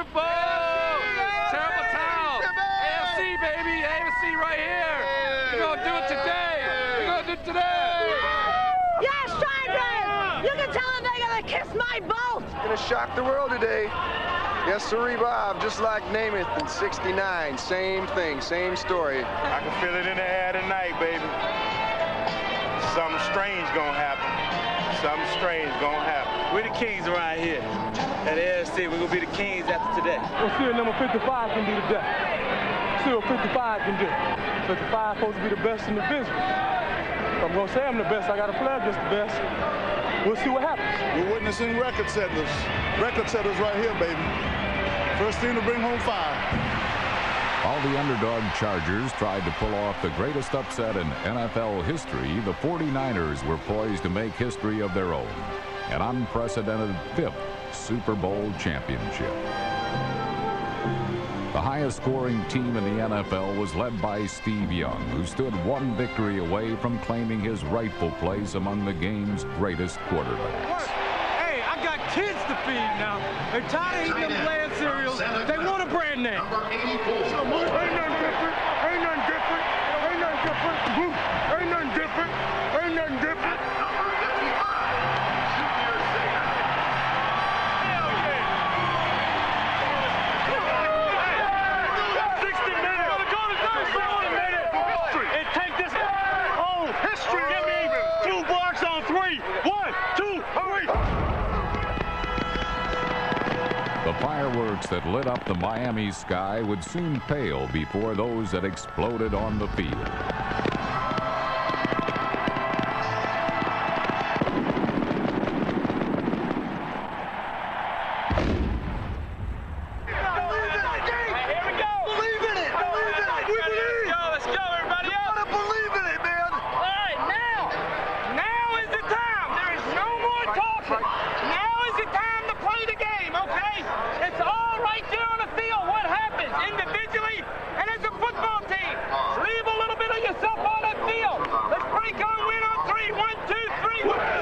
Super Bowl! Terrible towel! AFC, baby! AFC right here! We're gonna do it today! We're gonna do it today! Yes, Strikers! You can tell them they gotta kiss my boat! Gonna shock the world today. Yes, sirree, Bob, just like Namath in '69. Same thing, same story. I can feel it in the air tonight, baby. Something strange gonna happen. Something strange gonna happen. We're the kings around here. At the AFC, we're gonna be the kings after today. Let's see what number 55 can do today. Let's see what 55 can do. 55 supposed to be the best in the business. If I'm gonna say I'm the best, I gotta play against the best. We'll see what happens. We're witnessing record setters right here, baby. First team to bring home 5. While the underdog Chargers tried to pull off the greatest upset in NFL history, the 49ers were poised to make history of their own. An unprecedented 5th Super Bowl championship. The highest scoring team in the NFL was led by Steve Young, who stood one victory away from claiming his rightful place among the game's greatest quarterbacks. Hey, I got kids to feed now. They're tired of eating them bland cereals. They want a brand name. Ain't nothing different. Ain't nothing different. Ain't nothing different. Ain't nothing different. Ain't nothing different. The fireworks that lit up the Miami sky would soon pale before those that exploded on the field.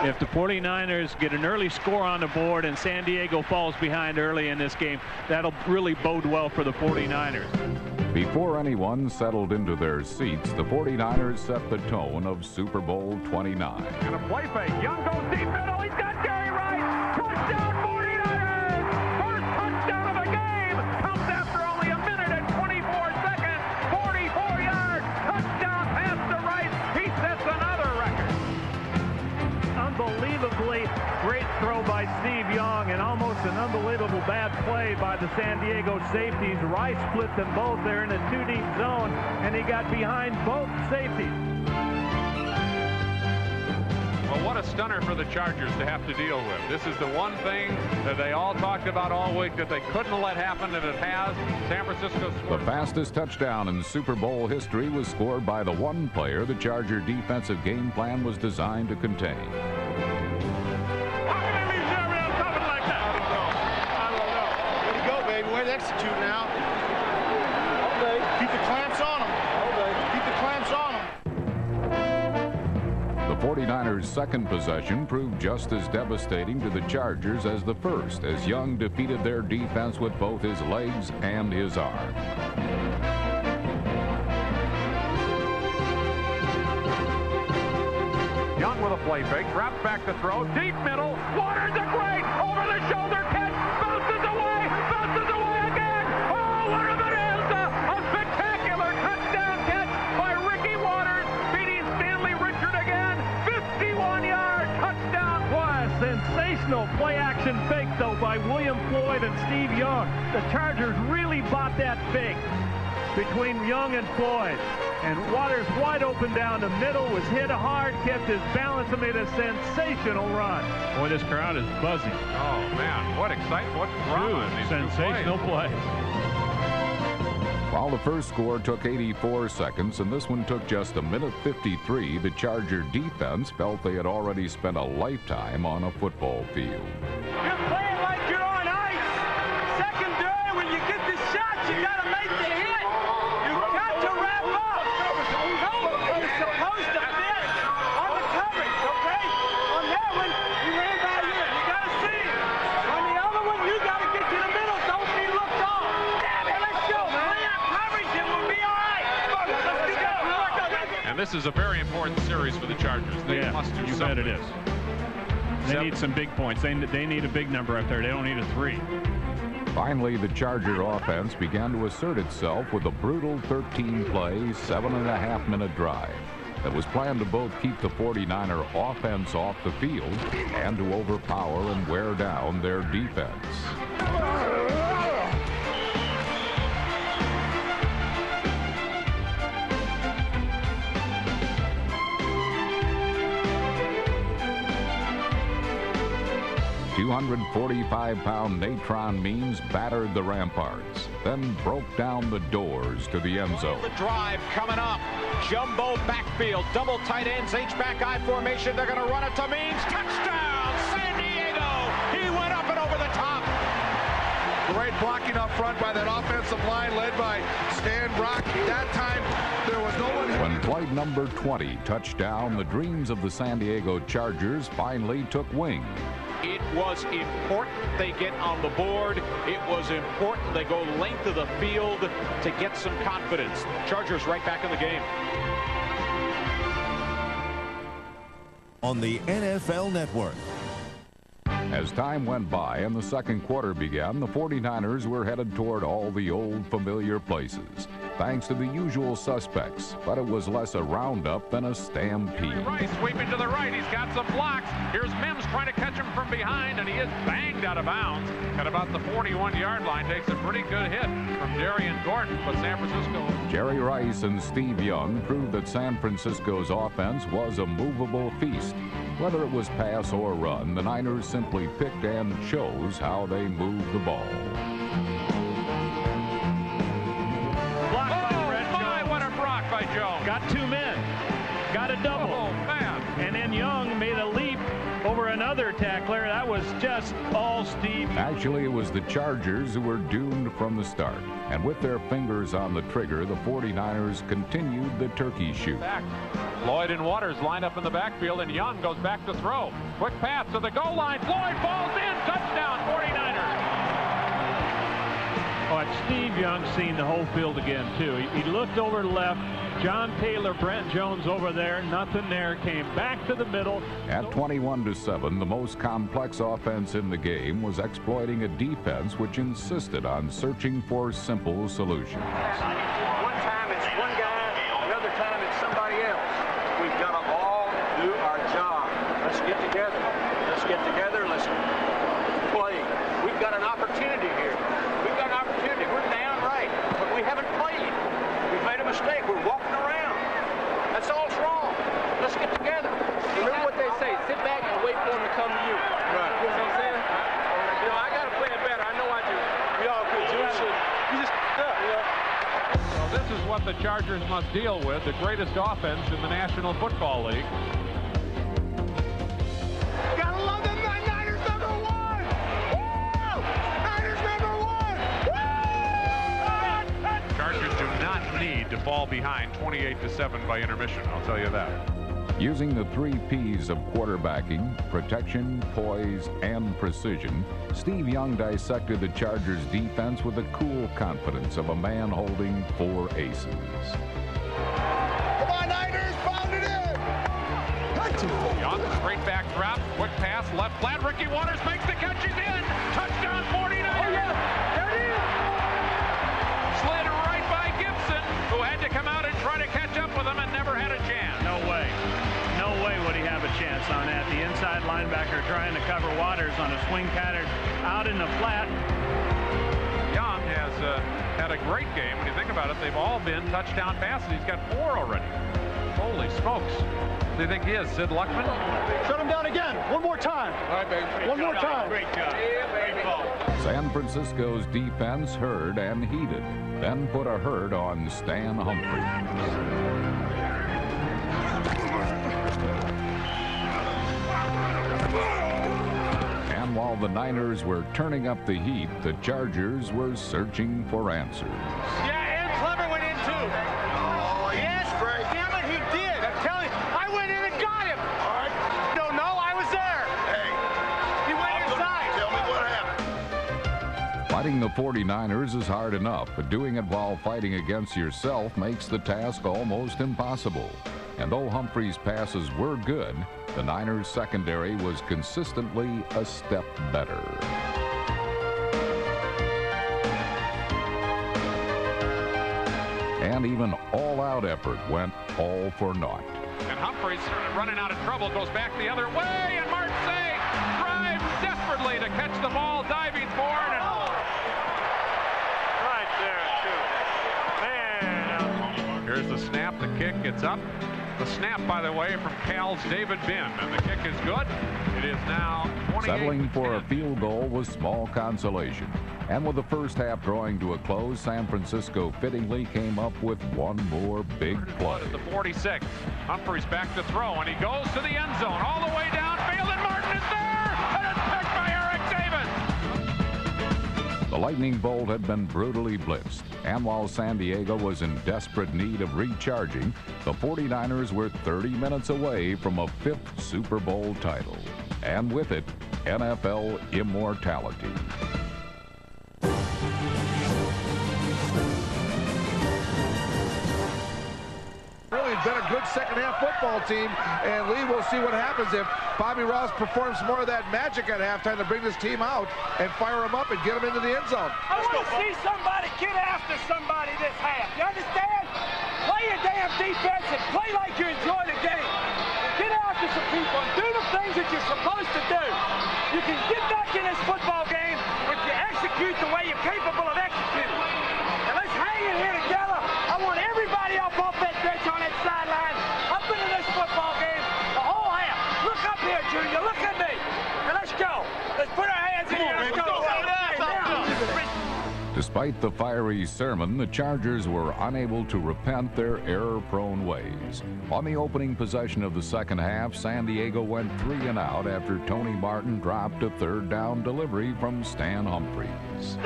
If the 49ers get an early score on the board and San Diego falls behind early in this game, that'll really bode well for the 49ers. Before anyone settled into their seats, the 49ers set the tone of Super Bowl 29. And a play fake. Young goes deep middle. He's got Jerry Rice. Touchdown 49ers. First touchdown of the game. Comes after only a minute and 24 seconds. 44 yards. Touchdown pass to Rice. He sets another record. Unbelievably great throw by Steve Young and almost an unbelievable bad play by the San Diego safeties. Rice split them both there in a two-deep zone, and he got behind both safeties. Well, what a stunner for the Chargers to have to deal with. This is the one thing that they all talked about all week that they couldn't let happen, and it has. San Francisco scored. The fastest touchdown in Super Bowl history was scored by the one player the Charger defensive game plan was designed to contain. Execute now. Keep the clamps on them. Keep the clamps on them. The 49ers' second possession proved just as devastating to the Chargers as the first, as Young defeated their defense with both his legs and his arm. Young with a play fake, drops back to throw, deep middle, Waters a great, over the shoulder catch, bounces away again. Oh, what if it is a spectacular touchdown catch by Ricky Waters, beating Stanley Richard again, 51-yard touchdown play. Sensational play-action fake, though, by William Floyd and Steve Young. The Chargers really bought that fake between Young and Floyd. And Waters wide open down the middle, was hit hard, kept his balance, and made a sensational run. Boy, this crowd is buzzing. Oh, man, what excitement, what drama in these sensational plays. While the first score took 84 seconds and this one took just a minute 53, the Charger defense felt they had already spent a lifetime on a football field. You're playing like you're on ice. Second day, when you get the shots, you got to make the hit. You've got to wrap up. No, you're supposed to fit on the coverage, okay? On that one, you ran by here. You got to see it. On the other one, you got to get to the middle. Don't be looking. this is a very important series for the Chargers. They must do something. You bet it is. They need some big points. They need a big number up there. They don't need a 3. Finally, the Charger offense began to assert itself with a brutal 13-play, 7.5-minute drive that was planned to both keep the 49er offense off the field and to overpower and wear down their defense. 245-pound Natron Means battered the ramparts, then broke down the doors to the end zone. The drive coming up. Jumbo backfield, double tight ends, H-back I formation. They're going to run it to Means. Touchdown, San Diego! He went up and over the top. Great blocking up front by that offensive line led by Stan Brock. That time, there was no one. When flight number 20 touched down, the dreams of the San Diego Chargers finally took wing. It was important they get on the board. It was important they go length of the field to get some confidence. Chargers right back in the game. On the NFL Network. As time went by and the second quarter began, the 49ers were headed toward all the old familiar places, thanks to the usual suspects, but it was less a roundup than a stampede. Rice sweeping to the right. He's got some blocks. Here's Mims trying to catch him from behind, and he is banged out of bounds at about the 41-yard line. Takes a pretty good hit from Darian Gordon, but San Francisco. Jerry Rice and Steve Young proved that San Francisco's offense was a movable feast. Whether it was pass or run, the Niners simply picked and chose how they moved the ball. By Jones. Got 2 men. Got a double. Oh, man. And then Young made a leap over another tackler. That was just all Steve. Actually, it was the Chargers who were doomed from the start. And with their fingers on the trigger, the 49ers continued the turkey shoot. Back. Floyd and Waters line up in the backfield, and Young goes back to throw. Quick pass to the goal line. Floyd falls in. Touchdown, 49ers. But Steve Young seen the whole field again, too. He looked over left. John Taylor, Brent Jones over there. Nothing there. Came back to the middle. At 21-7, the most complex offense in the game was exploiting a defense which insisted on searching for simple solutions. One time it's one guy, another time it's somebody else. We've got to all do our job. Let's get together. Let's get together. Let's play. We've got an opportunity here. We've got an opportunity. We're down right, but we haven't played. We've made a mistake. We're walking around. That's all that's wrong. Let's get together. Remember what they say. Sit back and wait for them to come to you. Right. You know what I'm saying? You know, I got to play it better. I know I do. We all could. You just Well, this is what the Chargers must deal with, the greatest offense in the National Football League. Gotta love them Niners number 1! Woo! Niners number 1! Woo! Chargers do not need to fall behind 28-7 by intermission, I'll tell you that. Using the 3 P's of quarterbacking, protection, poise, and precision, Steve Young dissected the Chargers' defense with the cool confidence of a man holding 4 aces. Come on, Niners! Pound it in! Young, straight back drop, quick pass, left flat. Ricky Waters makes the catch. He's in! Touchdown, 49ers! Oh, yeah! There it is! Slid right by Gibson, who had to come out and try to catch up with him and never had a chance. No way. No way would he have a chance on that. The inside linebacker trying to cover Waters on a swing pattern out in the flat. Young has had a great game. When you think about it, they've all been touchdown passes. He's got 4 already. Holy smokes. Do you think he is, Sid Luckman? Shut him down again. One more time. All right, baby. One more time. Great job. Yeah, baby. San Francisco's defense heard and heeded, then put a hurt on Stan Humphries. And while the Niners were turning up the heat, the Chargers were searching for answers. Yeah, and Clever went in too. Oh, yes, Frank. Damn it, he did. I'm telling you, I went in and got him. All right. Don't know, I was there. Hey. He went inside. Tell me what happened. Fighting the 49ers is hard enough, but doing it while fighting against yourself makes the task almost impossible. And though Humphrey's passes were good, the Niners' secondary was consistently a step better. And even all-out effort went all for naught. And Humphreys running out of trouble, goes back the other way, and Marseille drives desperately to catch the ball, diving for it. Right there, too. Man. Here's the snap, the kick, it's up. The snap, by the way, from Cal's David Binn, and the kick is good. It is now 28. Settling for a field goal was small consolation. And with the first half drawing to a close, San Francisco fittingly came up with one more big play. At the 46, Humphreys back to throw, and he goes to the end zone, all the way downfield, and Martin is there, and it's picked by Eric Davis. The lightning bolt had been brutally blitzed, and while San Diego was in desperate need of recharging, the 49ers were 30 minutes away from a 5th Super Bowl title, and with it, NFL immortality. Really been a good second-half football team, and Lee, will see what happens if Bobby Ross performs more of that magic at halftime to bring this team out and fire them up and get them into the end zone. I want to see somebody get after somebody this half. You understand? Play your damn defense and play like you enjoy the game. Get after some people and do the things that you're supposed to do. You can get back in this football game if you execute the way you're capable of executing. And let's hang in here together. I want everybody up off that bench on that sideline, up into this football game, the whole half. Look up here, Junior. Look at me. And let's go. Let's put our hands in here. Let's go. Despite the fiery sermon, the Chargers were unable to repent their error-prone ways. On the opening possession of the second half, San Diego went 3 and out after Tony Martin dropped a third down delivery from Stan Humphries.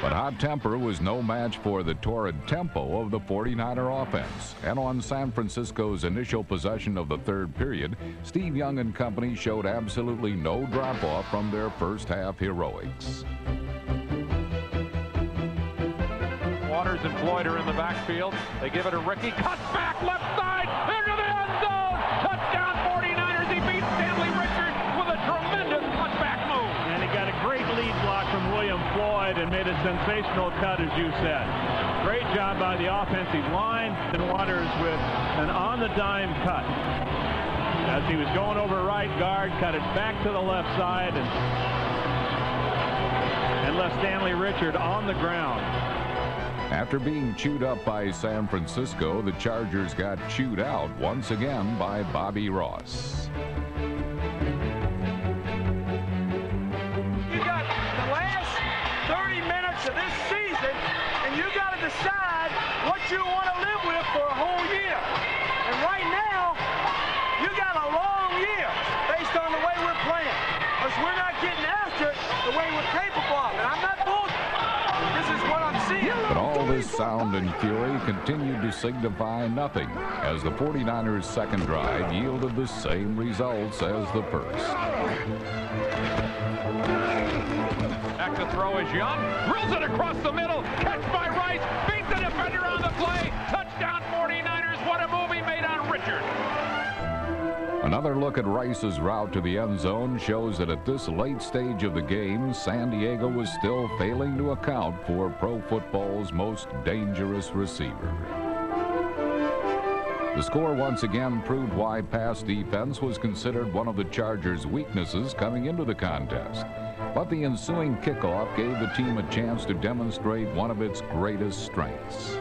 But hot temper was no match for the torrid tempo of the 49er offense. And on San Francisco's initial possession of the third period, Steve Young and company showed absolutely no drop-off from their first half heroics. Waters and Floyd are in the backfield. They give it to Ricky. Cuts back left side into the end zone. Touchdown 49ers. He beats Stanley Richards with a tremendous cutback move. And he got a great lead block from William Floyd and made a sensational cut, as you said. Great job by the offensive line. And Waters with an on-the-dime cut. As he was going over right guard, cut it back to the left side and left Stanley Richard on the ground. After being chewed up by San Francisco, the Chargers got chewed out once again by Bobby Ross. You got the last 30 minutes of this season, and you got to decide what you want to live with for a whole year. And right now, you got a long year based on the way we're playing, because we're not getting after it the way we're capable of. And I'm not bullshit. This is what I'm seeing. But all this sound and fury continued to signify nothing, as the 49ers' second drive yielded the same results as the first. Back to throw is Young. Drills it across the middle. Catch by Rice. Beats the defender on the play. Touchdown 49ers. What a move he made on Richard. Another look at Rice's route to the end zone shows that at this late stage of the game, San Diego was still failing to account for pro football's most dangerous receiver. The score once again proved why pass defense was considered one of the Chargers' weaknesses coming into the contest. But the ensuing kickoff gave the team a chance to demonstrate one of its greatest strengths.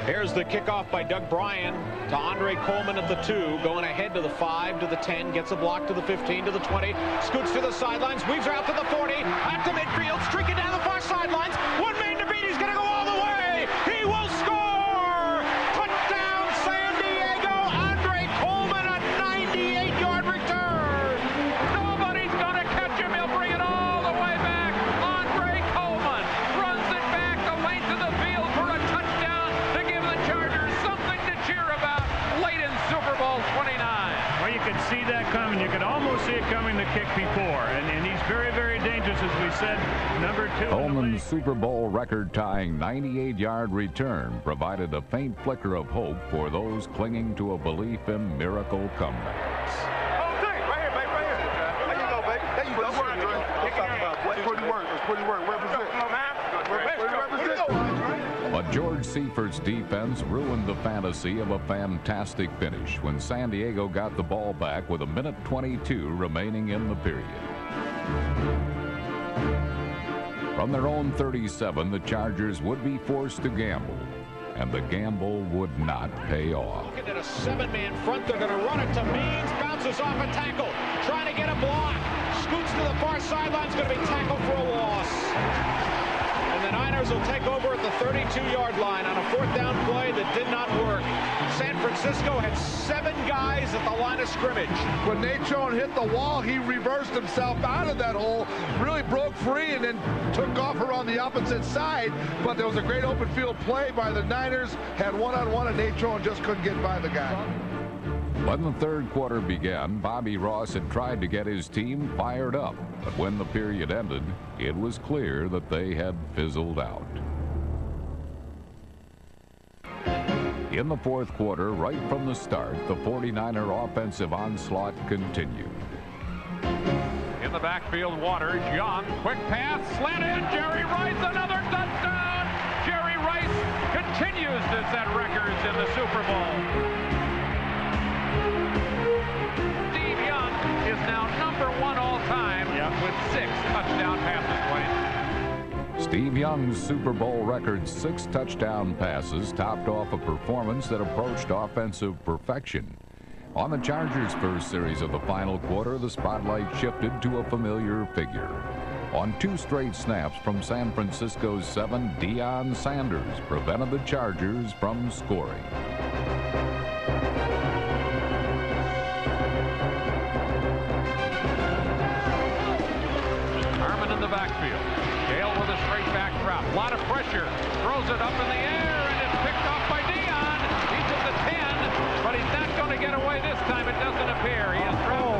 Here's the kickoff by Doug Bryan to Andre Coleman at the 2, going ahead to the 5, to the 10, gets a block to the 15, to the 20, scoots to the sidelines, weaves her out to the 40, out to midfield, streaking down the far sidelines, one man to beat, he's going to go all the way, he will score! Touchdown San Diego, Andre Coleman, a 98-yard return! Nobody's going to catch him, he'll bring it all the way back. Andre Coleman runs it back the length of the field for a touchdown to give the Chargers something to cheer about late in Super Bowl 29. Well, you could see that coming. You could almost see it coming. The a kick before, and he's very, very dangerous, as we said. Number 2. Coleman's Super Bowl record-tying 98-yard return provided a faint flicker of hope for those clinging to a belief in miracle comebacks. But George Seifert's defense ruined the fantasy of a fantastic finish when San Diego got the ball back with 1:22 remaining in the period. From their own 37, the Chargers would be forced to gamble, and the gamble would not pay off. Looking at a 7-man front, they're going to run it to Means, bounces off a tackle, trying to get a block, scoots to the far sideline, going to be tackled for a loss. And the Niners will take over at the 32-yard line on a 4th down play that did not work. San Francisco had 7 guys at the line of scrimmage. When Natron hit the wall, he reversed himself out of that hole, really broke free, and then took off around the opposite side. But there was a great open field play by the Niners, had one-on-one, and Natron just couldn't get by the guy. When the third quarter began, Bobby Ross had tried to get his team fired up, but when the period ended, it was clear that they had fizzled out. In the fourth quarter, right from the start, the 49er offensive onslaught continued. In the backfield, Waters, Young, quick pass, slant in, Jerry Rice, another touchdown! Jerry Rice continues to set records in the Super Bowl. Steve Young is now #1 all-time with 6 touchdown passes, Wayne. Steve Young's Super Bowl record 6 touchdown passes topped off a performance that approached offensive perfection. On the Chargers' first series of the final quarter, the spotlight shifted to a familiar figure. On 2 straight snaps from San Francisco's 7, Deion Sanders prevented the Chargers from scoring. Harmon in the backfield. Gale with a straight back drop. A lot of pressure. Throws it up in the air, and it's picked off by Deion. He's at the 10, but he's not going to get away this time. It doesn't appear. He is dropped.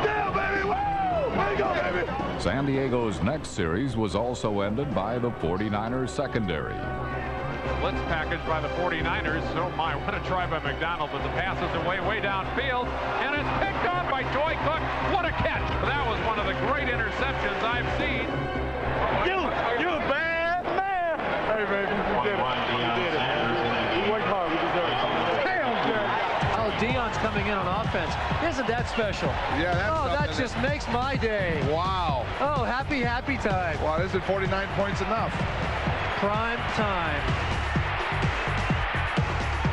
Down, baby! Woo! There you go, baby! San Diego's next series was also ended by the 49ers secondary. Blitz package by the 49ers. Oh my, what a try by McDonald, but the pass is away, way downfield, and it's picked off by Joy Cook. What a catch! That was one of the great interceptions I've seen. You a bad man! Hey, baby, you did it. You did it. You worked hard. We deserve it. Damn, Jerry. Oh, Deion's coming in on offense. Isn't that special? Yeah, that's that just makes my day. Wow. Oh, happy, happy time. Wow, isn't 49 points enough? Prime time.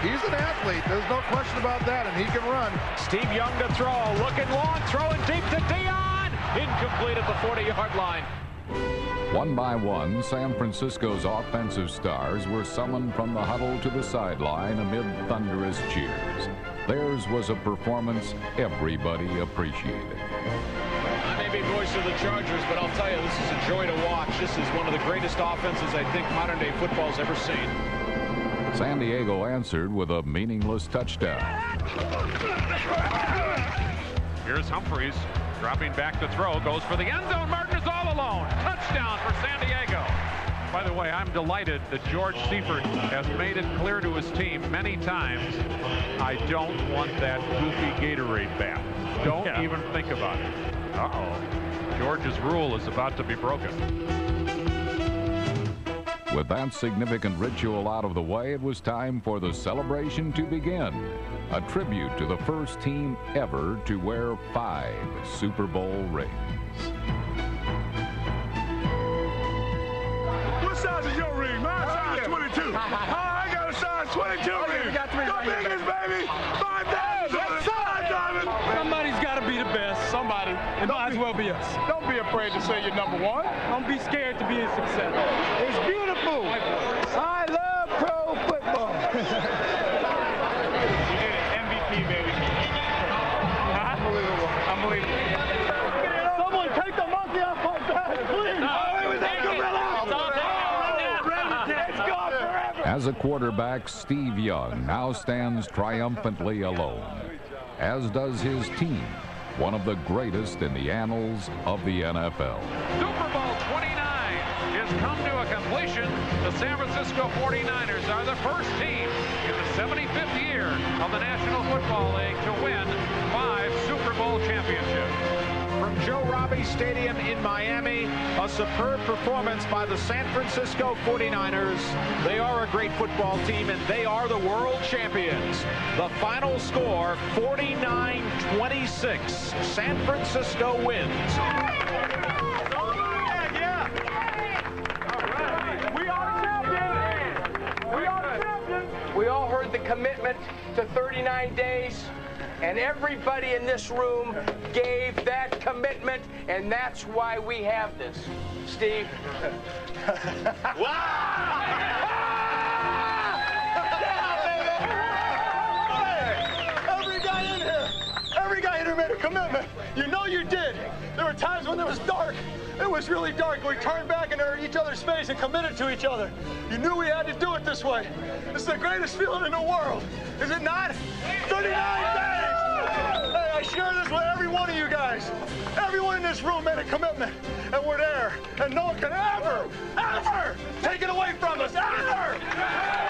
He's an athlete. There's no question about that, and he can run. Steve Young to throw. Looking long, throwing deep to Deion. Incomplete at the 40-yard line. One by one, San Francisco's offensive stars were summoned from the huddle to the sideline amid thunderous cheers. Theirs was a performance everybody appreciated. I may be voice of the Chargers, but I'll tell you, this is a joy to watch. This is one of the greatest offenses I think modern-day football's ever seen. San Diego answered with a meaningless touchdown. Here's Humphreys, dropping back to throw, goes for the end zone. Martin is all alone. Touchdown for San Diego. By the way, I'm delighted that George Seifert has made it clear to his team many times, I don't want that goofy Gatorade bath. Don't even think about it. Uh-oh. George's rule is about to be broken. With that significant ritual out of the way, it was time for the celebration to begin. A tribute to the first team ever to wear 5 Super Bowl rings. What size is your ring? My size is 22. Oh, I got a size 22 ring. We got 3 the biggest, baby. 5,000. Somebody's got to be the best. Somebody. It might as well be us. Don't be afraid to say you're #1. Don't be scared to be a success. It's beautiful. I love pro football. MVP, baby. Unbelievable. Someone take the monkey off my back, please. Oh, it was that gorilla. It's gone forever. As a quarterback, Steve Young now stands triumphantly alone, as does his team, one of the greatest in the annals of the NFL. Super Bowl 29 has come to a completion. The San Francisco 49ers are the first team in the 75th year of the National Football League to win 5 Super Bowl championships. From Joe Robbie Stadium in Miami, a superb performance by the San Francisco 49ers. They are a great football team, and they are the world champions. The final score, 49-26. San Francisco wins. We all heard the commitment to 39 days, and everybody in this room gave that commitment, and that's why we have this. Steve? Every guy in here made a commitment. You know you did. There were times when it was dark. It was really dark. We turned back into each other's face and committed to each other. You knew we had to do it this way. It's the greatest feeling in the world. Is it not? 39 days! Hey, I share this with every one of you guys. Everyone in this room made a commitment, and we're there. And no one can ever, ever take it away from us, ever!